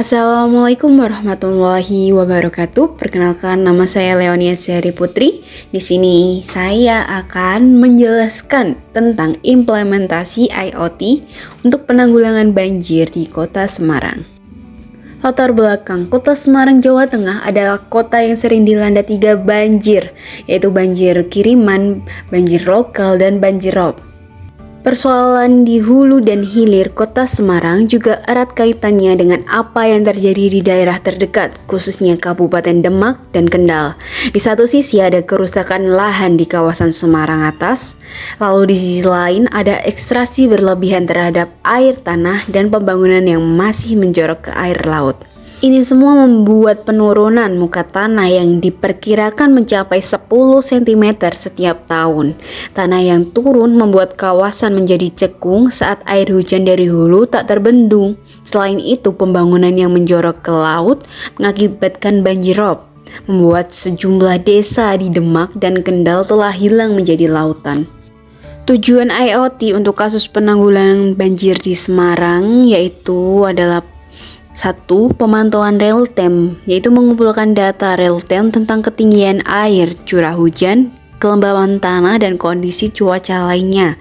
Assalamualaikum warahmatullahi wabarakatuh. Perkenalkan, nama saya Leonia Seri Putri. Di sini saya akan menjelaskan tentang implementasi IoT untuk penanggulangan banjir di Kota Semarang. Latar belakang, Kota Semarang, Jawa Tengah adalah kota yang sering dilanda 3 banjir, yaitu banjir kiriman, banjir lokal, dan banjir rob. Persoalan di hulu dan hilir Kota Semarang juga erat kaitannya dengan apa yang terjadi di daerah terdekat, khususnya Kabupaten Demak dan Kendal. Di satu sisi ada kerusakan lahan di kawasan Semarang Atas, lalu di sisi lain ada ekstraksi berlebihan terhadap air tanah dan pembangunan yang masih menjorok ke air laut. Ini semua membuat penurunan muka tanah yang diperkirakan mencapai 10 cm setiap tahun. Tanah yang turun membuat kawasan menjadi cekung saat air hujan dari hulu tak terbendung. Selain itu, pembangunan yang menjorok ke laut mengakibatkan banjir rob, membuat sejumlah desa di Demak dan Kendal telah hilang menjadi lautan. Tujuan IoT untuk kasus penanggulangan banjir di Semarang yaitu adalah 1. Pemantauan real time, yaitu mengumpulkan data real time tentang ketinggian air, curah hujan, kelembaban tanah, dan kondisi cuaca lainnya,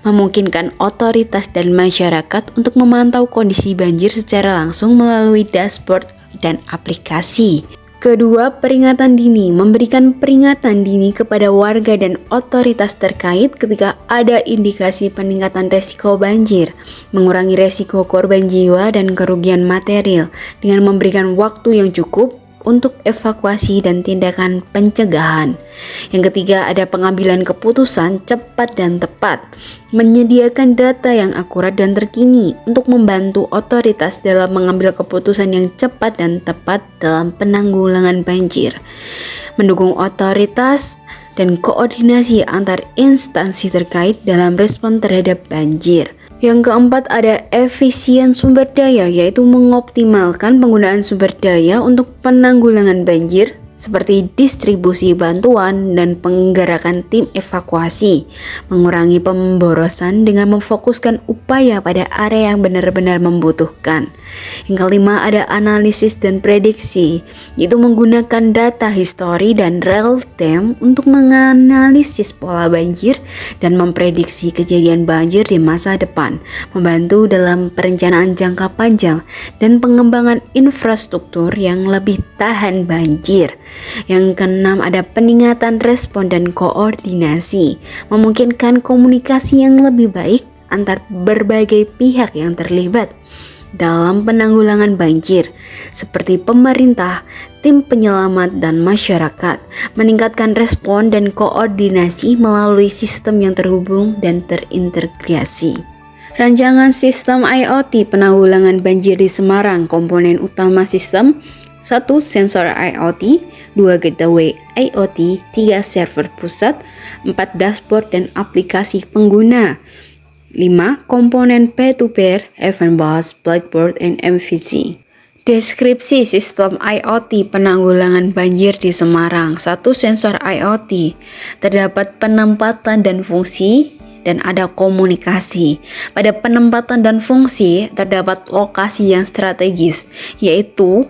memungkinkan otoritas dan masyarakat untuk memantau kondisi banjir secara langsung melalui dashboard dan aplikasi. Kedua, peringatan dini, memberikan peringatan dini kepada warga dan otoritas terkait ketika ada indikasi peningkatan resiko banjir, mengurangi resiko korban jiwa dan kerugian material dengan memberikan waktu yang cukup untuk evakuasi dan tindakan pencegahan. Yang ketiga, ada pengambilan keputusan cepat dan tepat, menyediakan data yang akurat dan terkini untuk membantu otoritas dalam mengambil keputusan yang cepat dan tepat dalam penanggulangan banjir, mendukung otoritas dan koordinasi antar instansi terkait dalam respon terhadap banjir. Yang keempat, ada efisien sumber daya, yaitu mengoptimalkan penggunaan sumber daya untuk penanggulangan banjir seperti distribusi bantuan dan penggerakan tim evakuasi, mengurangi pemborosan dengan memfokuskan upaya pada area yang benar-benar membutuhkan. Yang kelima, ada analisis dan prediksi, yaitu menggunakan data histori dan real time untuk menganalisis pola banjir dan memprediksi kejadian banjir di masa depan, membantu dalam perencanaan jangka panjang dan pengembangan infrastruktur yang lebih tahan banjir. Yang keenam, ada peningkatan respon dan koordinasi, memungkinkan komunikasi yang lebih baik antar berbagai pihak yang terlibat dalam penanggulangan banjir, seperti pemerintah, tim penyelamat, dan masyarakat, meningkatkan respon dan koordinasi melalui sistem yang terhubung dan terintegrasi. Rancangan sistem IoT penanggulangan banjir di Semarang. Komponen utama sistem: 1. Sensor IoT, 2. Gateway IoT, 3. Server pusat, 4. Dashboard dan aplikasi pengguna, 5. Komponen peer-to-peer, event bus, blackboard, and MVC. Deskripsi sistem IoT penanggulangan banjir di Semarang. 1. Sensor IoT, terdapat penempatan dan fungsi dan ada komunikasi. Pada penempatan dan fungsi terdapat lokasi yang strategis, yaitu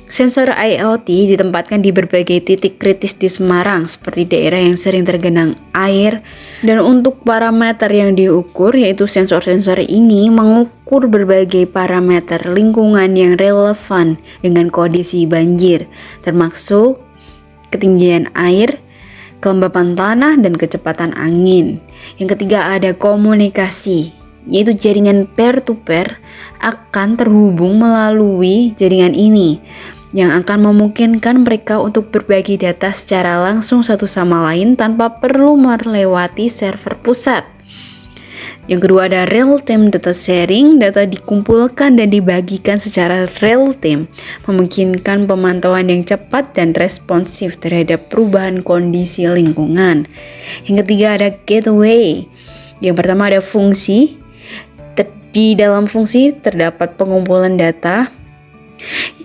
sensor IoT ditempatkan di berbagai titik kritis di Semarang seperti daerah yang sering tergenang air, dan untuk parameter yang diukur, yaitu sensor-sensor ini mengukur berbagai parameter lingkungan yang relevan dengan kondisi banjir, termasuk ketinggian air, kelembapan tanah, dan kecepatan angin. Yang ketiga, ada komunikasi, yaitu jaringan peer-to-peer akan terhubung melalui jaringan ini, yang akan memungkinkan mereka untuk berbagi data secara langsung satu sama lain tanpa perlu melewati server pusat. Yang kedua, ada real-time data sharing, data dikumpulkan dan dibagikan secara real-time, memungkinkan pemantauan yang cepat dan responsif terhadap perubahan kondisi lingkungan. Yang ketiga, ada gateway. Yang pertama, ada fungsi. Di dalam fungsi terdapat pengumpulan data,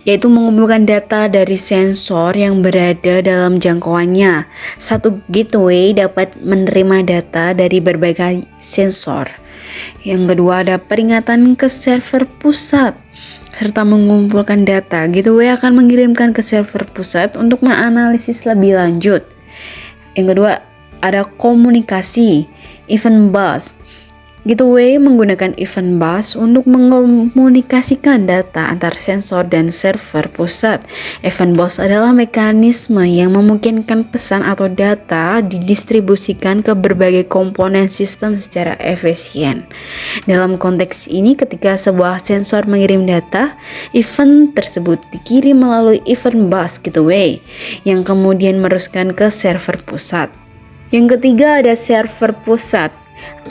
yaitu mengumpulkan data dari sensor yang berada dalam jangkauannya. Satu gateway dapat menerima data dari berbagai sensor. Yang kedua, ada peringatan ke server pusat. serta mengumpulkan data. Gateway akan mengirimkan ke server pusat untuk menganalisis lebih lanjut. Yang kedua, ada komunikasi, event bus. Gateway menggunakan event bus untuk mengkomunikasikan data antar sensor dan server pusat. Event bus adalah mekanisme yang memungkinkan pesan atau data didistribusikan ke berbagai komponen sistem secara efisien. Dalam konteks ini, ketika sebuah sensor mengirim data, event tersebut dikirim melalui event bus gateway yang kemudian meneruskan ke server pusat. Yang ketiga, ada server pusat.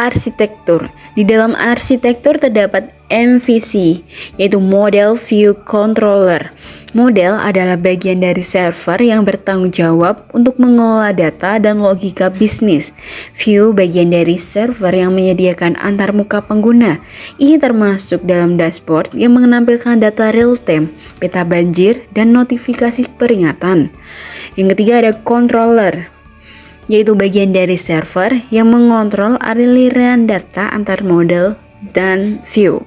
Arsitektur. Di dalam arsitektur terdapat MVC, yaitu Model View Controller. Model adalah bagian dari server yang bertanggung jawab untuk mengelola data dan logika bisnis. View bagian dari server yang menyediakan antarmuka pengguna. Ini termasuk dalam dashboard yang menampilkan data real time, peta banjir, dan notifikasi peringatan. Yang ketiga ada controller, yaitu bagian dari server yang mengontrol aliran data antar model dan view.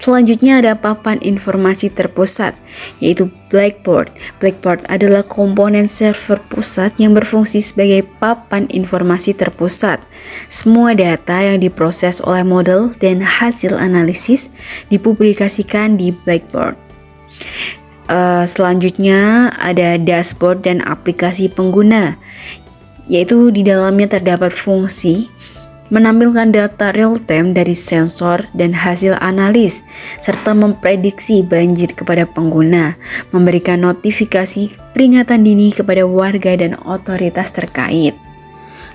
Selanjutnya ada papan informasi terpusat, yaitu Blackboard. Blackboard adalah komponen server pusat yang berfungsi sebagai papan informasi terpusat. Semua data yang diproses oleh model dan hasil analisis dipublikasikan di Blackboard. Selanjutnya ada dashboard dan aplikasi pengguna, yaitu di dalamnya terdapat fungsi menampilkan data real time dari sensor dan hasil analis, serta memprediksi banjir kepada pengguna, memberikan notifikasi peringatan dini kepada warga dan otoritas terkait.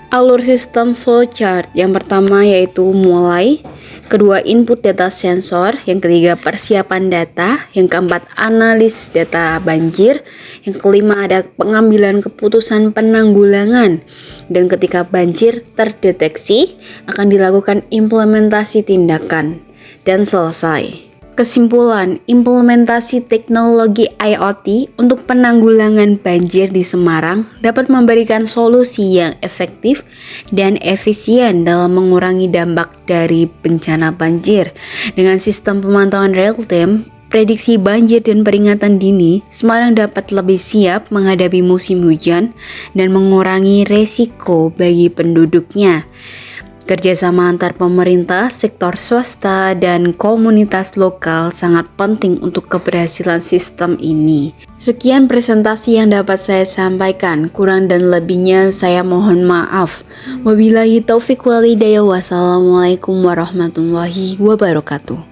Alur sistem flowchart yang pertama yaitu mulai, kedua input data sensor, yang ketiga persiapan data, yang keempat analis data banjir, yang kelima ada pengambilan keputusan penanggulangan, dan ketika banjir terdeteksi akan dilakukan implementasi tindakan dan selesai. Kesimpulan, implementasi teknologi IoT untuk penanggulangan banjir di Semarang dapat memberikan solusi yang efektif dan efisien dalam mengurangi dampak dari bencana banjir. Dengan sistem pemantauan real-time, prediksi banjir dan peringatan dini, Semarang dapat lebih siap menghadapi musim hujan dan mengurangi resiko bagi penduduknya. Kerjasama antar pemerintah, sektor swasta, dan komunitas lokal sangat penting untuk keberhasilan sistem ini. Sekian presentasi yang dapat saya sampaikan. Kurang dan lebihnya saya mohon maaf. Wabillahi taufiq wal hidayah. Wassalamualaikum warahmatullahi wabarakatuh.